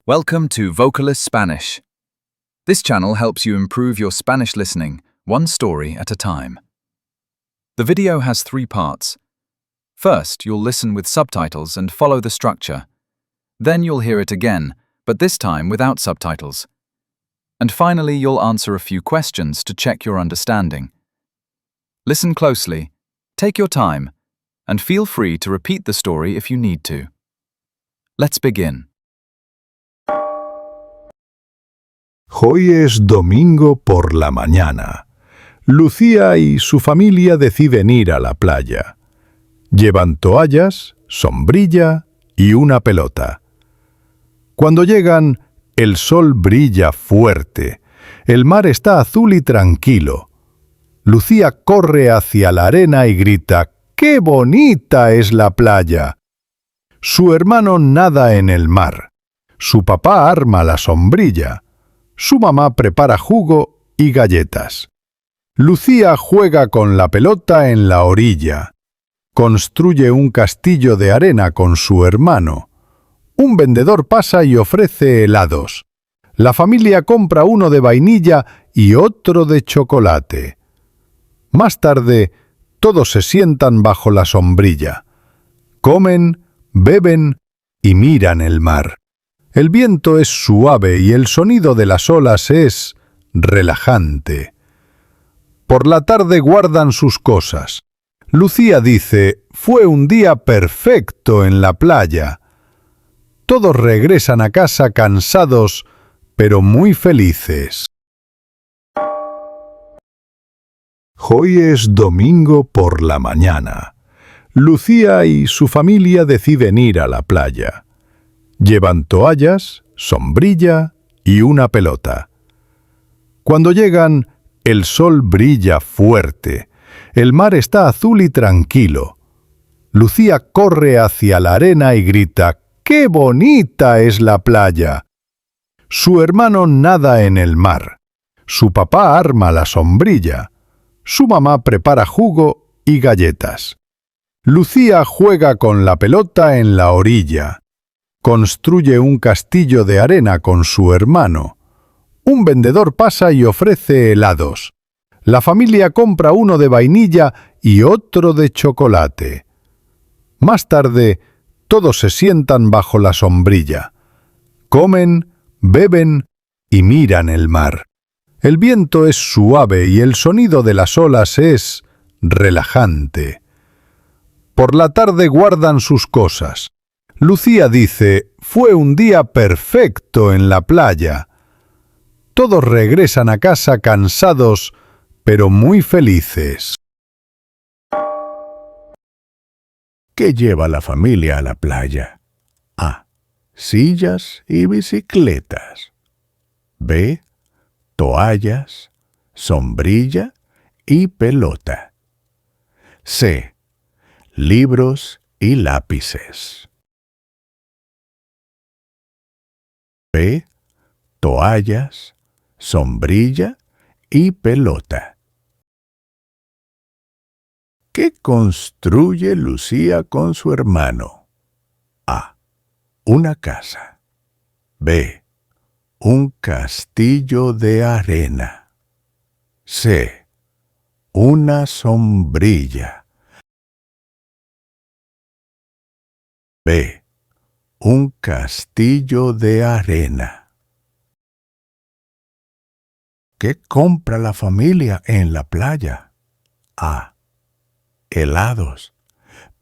Welcome to Vocalist Spanish. This channel helps you improve your Spanish listening, one story at a time. The video has 3 parts. First, you'll listen with subtitles and follow the structure. Then you'll hear it again, but this time without subtitles. And finally, you'll answer a few questions to check your understanding. Listen closely, take your time, and feel free to repeat the story if you need to. Let's begin. Hoy es domingo por la mañana. Lucía y su familia deciden ir a la playa. Llevan toallas, sombrilla y una pelota. Cuando llegan, el sol brilla fuerte. El mar está azul y tranquilo. Lucía corre hacia la arena y grita: ¡Qué bonita es la playa! Su hermano nada en el mar. Su papá arma la sombrilla. Su mamá prepara jugo y galletas. Lucía juega con la pelota en la orilla. Construye un castillo de arena con su hermano. Un vendedor pasa y ofrece helados. La familia compra uno de vainilla y otro de chocolate. Más tarde, todos se sientan bajo la sombrilla. Comen, beben y miran el mar. El viento es suave y el sonido de las olas es relajante. Por la tarde guardan sus cosas. Lucía dice: «Fue un día perfecto en la playa». Todos regresan a casa cansados, pero muy felices. Hoy es domingo por la mañana. Lucía y su familia deciden ir a la playa. Llevan toallas, sombrilla y una pelota. Cuando llegan, el sol brilla fuerte. El mar está azul y tranquilo. Lucía corre hacia la arena y grita: ¡Qué bonita es la playa! Su hermano nada en el mar. Su papá arma la sombrilla. Su mamá prepara jugo y galletas. Lucía juega con la pelota en la orilla. Construye un castillo de arena con su hermano. Un vendedor pasa y ofrece helados. La familia compra uno de vainilla y otro de chocolate. Más tarde, todos se sientan bajo la sombrilla. Comen, beben y miran el mar. El viento es suave y el sonido de las olas es relajante. Por la tarde guardan sus cosas. Lucía dice: «Fue un día perfecto en la playa». Todos regresan a casa cansados, pero muy felices. ¿Qué lleva la familia a la playa? A. Sillas y bicicletas. B. Toallas, sombrilla y pelota. C. Libros y lápices. B. Toallas, sombrilla y pelota. ¿Qué construye Lucía con su hermano? A. Una casa. B. Un castillo de arena. C. Una sombrilla. B. Un castillo de arena. ¿Qué compra la familia en la playa? A. Helados.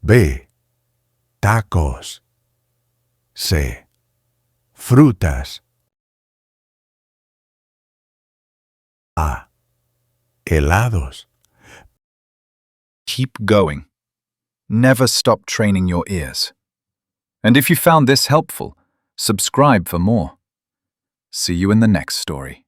B. Tacos. C. Frutas. A. Helados. Keep going. Never stop training your ears. And if you found this helpful, subscribe for more. See you in the next story.